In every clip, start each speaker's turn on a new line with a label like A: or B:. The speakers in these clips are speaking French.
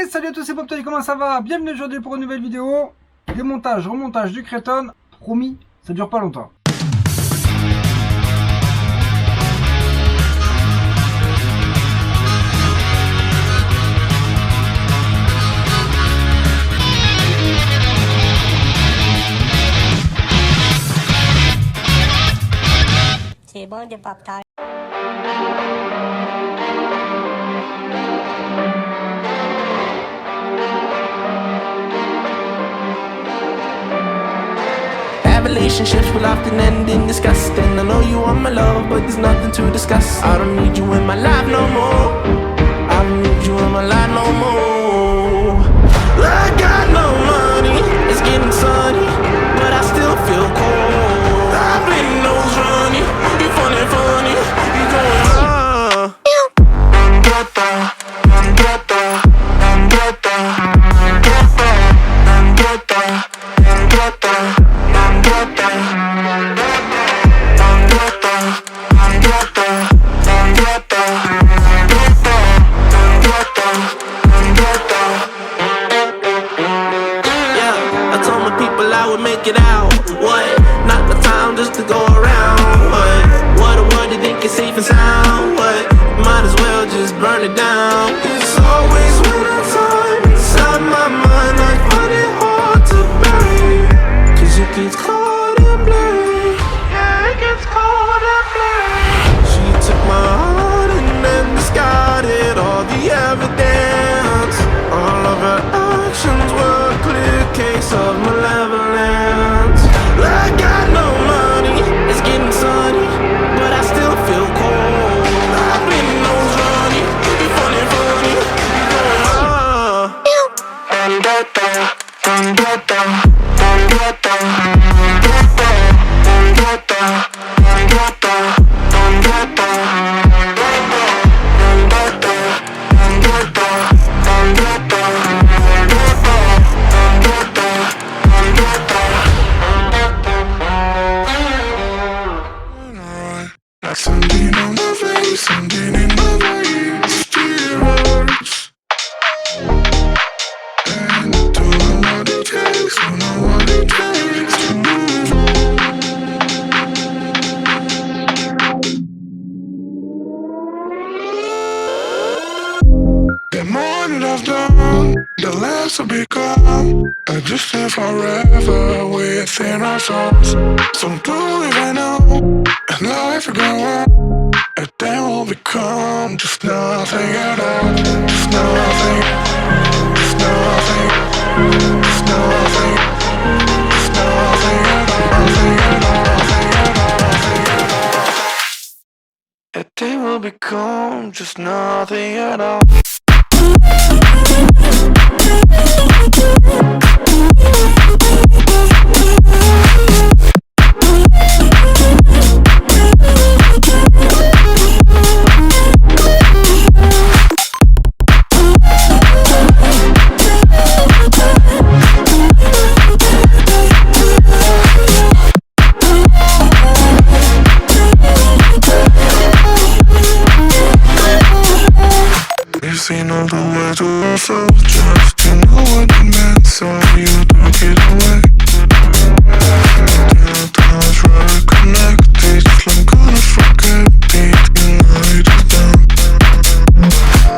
A: Salut à tous, c'est Poptile, comment ça va? Bienvenue aujourd'hui pour une nouvelle vidéo. Démontage, remontage du Kraton. Promis, ça dure pas longtemps.
B: C'est bon de Poptile.
C: Relationships will often end in disgust. And I know you want my love, but there's nothing to discuss. I don't need you in my life no more. I don't need you in my life no more. I got no money, it's getting sunny, but I still feel cold. I've been nose running, you funny, you going make it out, what? Not the time just to go around, what do you think is safe and sound, what? Might as well just burn it down. It's always winter time inside my mind, I find it hard to bear, cause it gets cold and blurry, yeah, it gets cold and blurry. She took my heart and then discarded all the evidence. All of her actions were a clear case of malevolence. I got no money, it's getting sunny, but I still feel cold. I've been nose running, you funny, you going something on my face, something in my veins still hurts. And I don't know what it takes, don't know what it takes to move on. The more that I've done, the less I've become. I just live forever within our souls. So do it I know, and life will go on. And then we'll become just nothing at all. Just nothing, just nothing, just nothing, just nothing at all. Nothing at all, nothing at all, nothing at all. And then we'll become just nothing at all. You've seen all the way to yourself, just to know what it meant, so you don't get away. Till the times reconnected, just like gonna forget it, the night is done.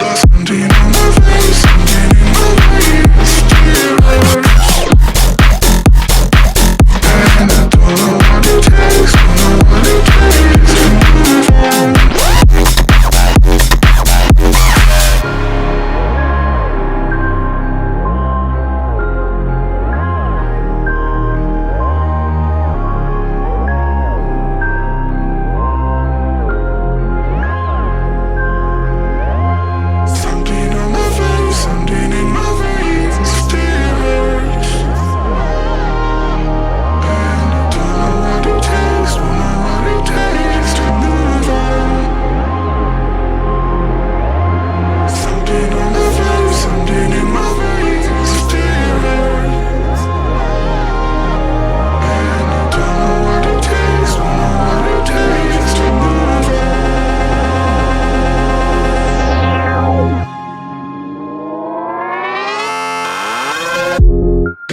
C: There's something on my face, something in my veins still hurts. And I don't know what it takes, don't know what it takes to move on.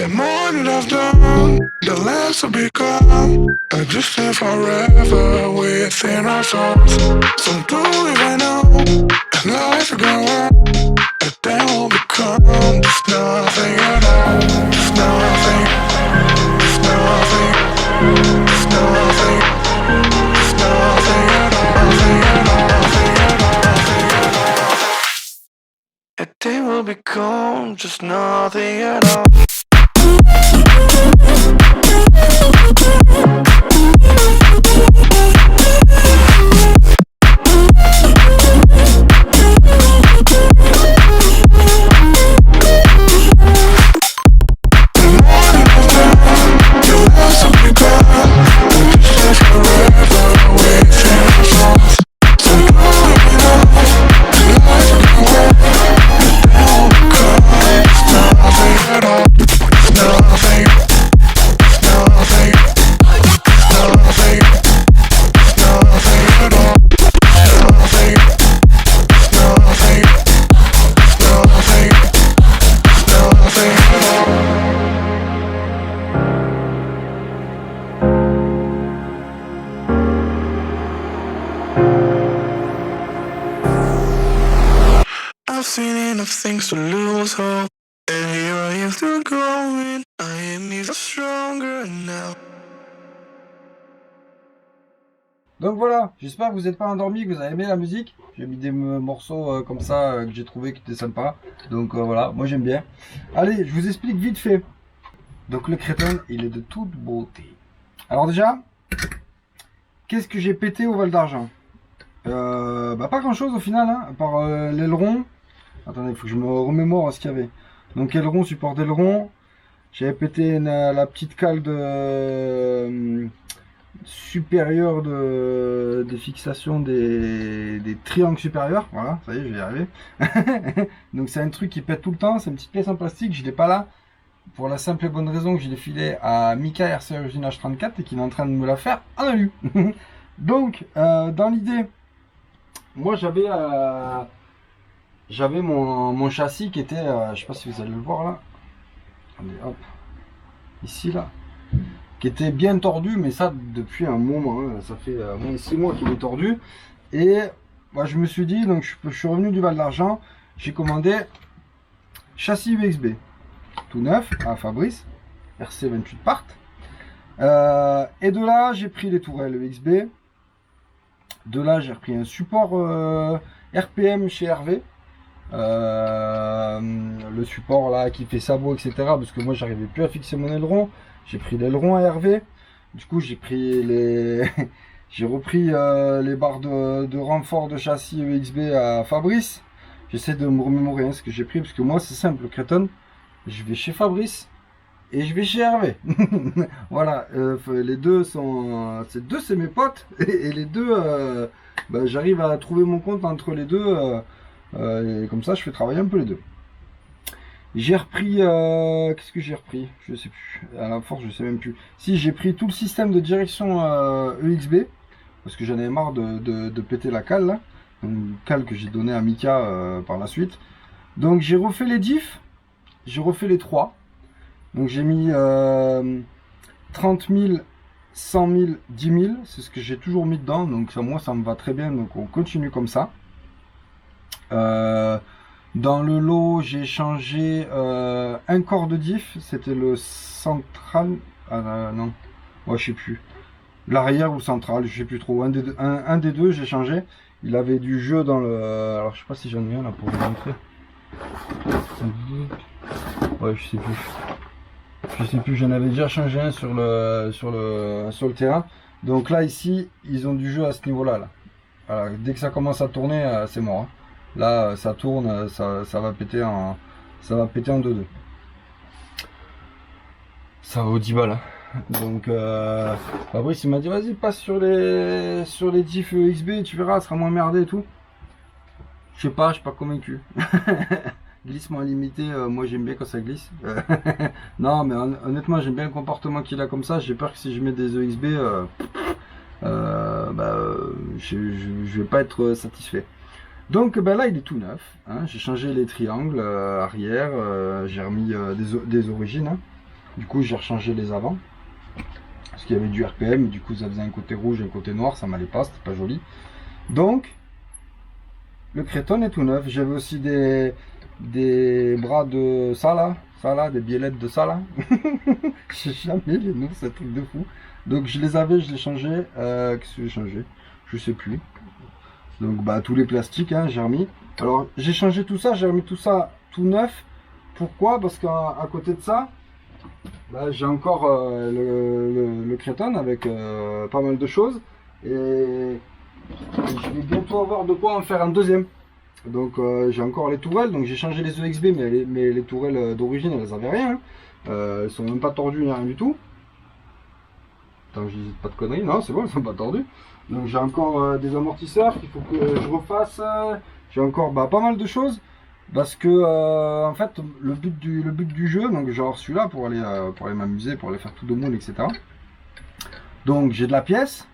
D: The more that I've done, the less will become. Existing forever within our souls. So do it right now, and life will go on. And then we'll become just nothing at all. Just nothing. Just nothing. Just nothing. Just nothing at all. Nothing at all. Nothing at all. Nothing at all. And then we'll become just nothing at all. I've seen enough things to lose hope, and here I am still growing. I am even stronger now.
A: Donc voilà, j'espère que vous n'êtes pas endormis, que vous avez aimé la musique. J'ai mis des morceaux comme ça que j'ai trouvé qui étaient sympas. Donc voilà, moi j'aime bien. Allez, je vous explique vite fait. Donc le Creton, il est de toute beauté. Alors déjà, qu'est-ce que j'ai pété au Val d'Argent? Pas grand chose au final, hein, à part l'aileron. Attendez, il faut que je me remémore ce qu'il y avait. Donc aileron, support d'aileron. J'avais pété la petite cale de supérieure de fixation des triangles supérieurs. Voilà, ça y est, je vais y arriver. Donc c'est un truc qui pète tout le temps. C'est une petite pièce en plastique, je l'ai pas là. Pour la simple et bonne raison que je l'ai filé à Mika RC Origin H34 et qu'il est en train de me la faire en alu. Donc, dans l'idée, moi j'avais mon châssis qui était, je sais pas si vous allez le voir là, attendez, hop, ici là, qui était bien tordu, mais ça depuis un moment, hein, ça fait moins de 6 mois qu'il est tordu. Et moi je me suis dit, donc je suis revenu du Val d'Argent, j'ai commandé châssis UXB, tout neuf, à Fabrice, RC28 part. Et de là j'ai pris les tourelles UXB. De là, j'ai repris un support RPM chez Hervé. Le support là qui fait sabot, etc. Parce que moi, j'arrivais plus à fixer mon aileron. J'ai pris l'aileron à Hervé. Du coup, j'ai pris j'ai repris les barres de renfort de châssis EXB à Fabrice. J'essaie de me remémorer ce que j'ai pris. Parce que moi, c'est simple, le Creton. Je vais chez Fabrice. Et je vais chez Hervé. Voilà, les deux sont... c'est mes potes. Et les deux, j'arrive à trouver mon compte entre les deux. Et comme ça, je fais travailler un peu les deux. J'ai repris... qu'est-ce que j'ai repris? Je sais plus. À la force, je sais même plus. Si, j'ai pris tout le système de direction EXB. Parce que j'en avais marre de péter la cale, là. Une cale que j'ai donnée à Mika par la suite. Donc, j'ai refait les diffs. J'ai refait les 3. Donc j'ai mis 30 000, 100 000, 10 000, c'est ce que j'ai toujours mis dedans, donc ça, moi ça me va très bien, donc on continue comme ça. Dans le lot j'ai changé un corps de diff, c'était le central, non, ouais, je sais plus, l'arrière ou central, je sais plus trop, un des deux j'ai changé, il avait du jeu dans le, alors je sais pas si j'en ai un là pour vous montrer, ouais je sais plus. Je sais plus, j'en avais déjà changé un sur le terrain. Donc là, ici, ils ont du jeu à ce niveau-là. Là. Voilà, dès que ça commence à tourner, c'est mort. Hein. Là, ça tourne, ça va péter en 2-2. Ça vaut 10 balles. Hein. Donc, Fabrice, il m'a dit, vas-y, passe sur les diffs XB, tu verras, ça sera moins merdé et tout. Je sais pas, je suis pas convaincu. Glissement limité, moi j'aime bien quand ça glisse. Non, mais honnêtement, j'aime bien le comportement qu'il a comme ça. J'ai peur que si je mets des EXB, je vais pas être satisfait. Donc là, il est tout neuf. Hein. J'ai changé les triangles arrière, j'ai remis des origines. Hein. Du coup j'ai rechangé les avants. Parce qu'il y avait du RPM, du coup ça faisait un côté rouge et un côté noir, ça m'allait pas, c'était pas joli. Donc, le Créton est tout neuf. J'avais aussi des bras de ça là, des biellettes de ça là. J'ai jamais les noms, c'est un truc de fou. Donc je les avais, je les changeais. Qu'est-ce que j'ai changé? Je sais plus. Donc bah tous les plastiques, hein, j'ai remis. Alors j'ai changé tout ça, j'ai remis tout ça tout neuf. Pourquoi? Parce qu'à côté de ça, bah, j'ai encore le Créton avec pas mal de choses. Et je vais bientôt avoir de quoi en faire un deuxième. Donc j'ai encore les tourelles, donc j'ai changé les EXB, mais les tourelles d'origine elles avaient rien. Hein. Elles sont même pas tordues ni rien du tout. Attends, je dis pas de conneries, non c'est bon, elles sont pas tordues. Donc j'ai encore des amortisseurs qu'il faut que je refasse. J'ai encore pas mal de choses. Parce que en fait le but du jeu, donc genre celui-là pour aller m'amuser, pour aller faire tout de monde, etc. Donc j'ai de la pièce.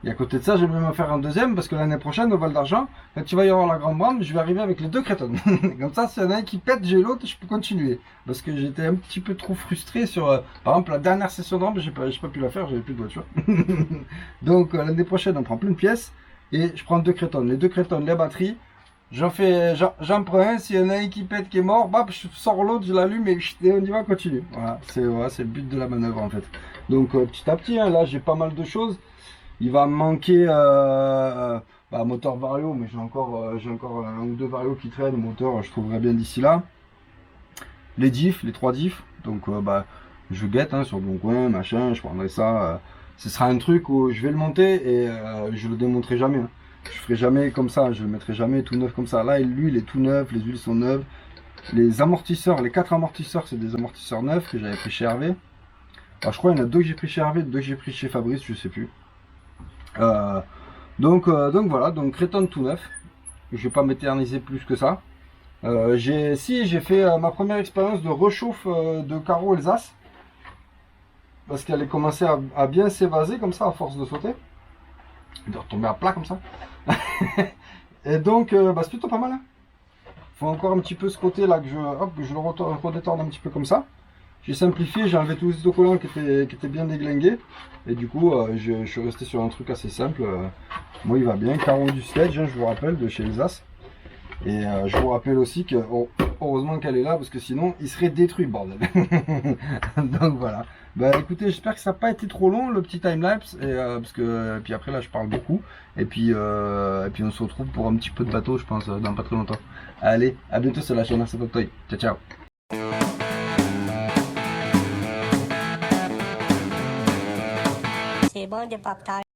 A: Et à côté de ça, j'aimerais me faire un deuxième parce que l'année prochaine, au Val d'Argent, quand il va y avoir la grande bande, je vais arriver avec les deux Crétons. Comme ça, s'il y en a un qui pète, j'ai l'autre, je peux continuer. Parce que j'étais un petit peu trop frustré sur, par exemple, la dernière session de rampe, j'ai pas pu la faire, j'avais plus de voiture. Donc l'année prochaine, on prend plein de pièces et je prends deux Crétons. Les deux Crétons, les batteries, j'en prends un, s'il y en a un qui pète, qui est mort, bah, je sors l'autre, je l'allume et on y va, continue. Voilà, c'est le but de la manœuvre en fait. Donc petit à petit, hein, là j'ai pas mal de choses. Il va me manquer moteur Vario, mais j'ai encore un ou deux Vario qui traînent. Moteur, je trouverai bien d'ici là. Les diffs, les 3 diffs. Donc je guette hein, sur le bon coin, machin. Je prendrai ça. Ce sera un truc où je vais le monter et je le démonterai jamais. Hein. Je ferai jamais comme ça. Je le mettrai jamais tout neuf comme ça. Là, lui, il est tout neuf. Les huiles sont neuves. Les amortisseurs, les 4 amortisseurs, c'est des amortisseurs neufs que j'avais pris chez Hervé. Alors, je crois qu'il y en a 2 que j'ai pris chez Hervé, 2 que j'ai pris chez Fabrice, je sais plus. Donc voilà, donc Créton tout neuf. Je vais pas m'éterniser plus que ça. J'ai fait ma première expérience de rechauffe de carreau Alsace. Parce qu'elle est commencé à bien s'évaser comme ça à force de sauter. De retomber à plat comme ça. Et donc c'est plutôt pas mal. Hein. Faut encore un petit peu ce côté là que je le redétorde un petit peu comme ça. J'ai simplifié, j'ai enlevé tous les autocollants qui étaient bien déglingués. Et du coup, je suis resté sur un truc assez simple. Moi, il va bien. Carreau du Sledge, hein, je vous rappelle, de chez Alsace. Et je vous rappelle aussi que, heureusement qu'elle est là, parce que sinon, il serait détruit, bordel. Donc voilà. Bah écoutez, j'espère que ça n'a pas été trop long, le petit timelapse. Parce que, puis après, là, je parle beaucoup. Et puis on se retrouve pour un petit peu de bateau, je pense, dans pas très longtemps. Allez, à bientôt sur la chaîne Arsène Toy. Ciao, ciao.
B: C'est bon de pop-tart.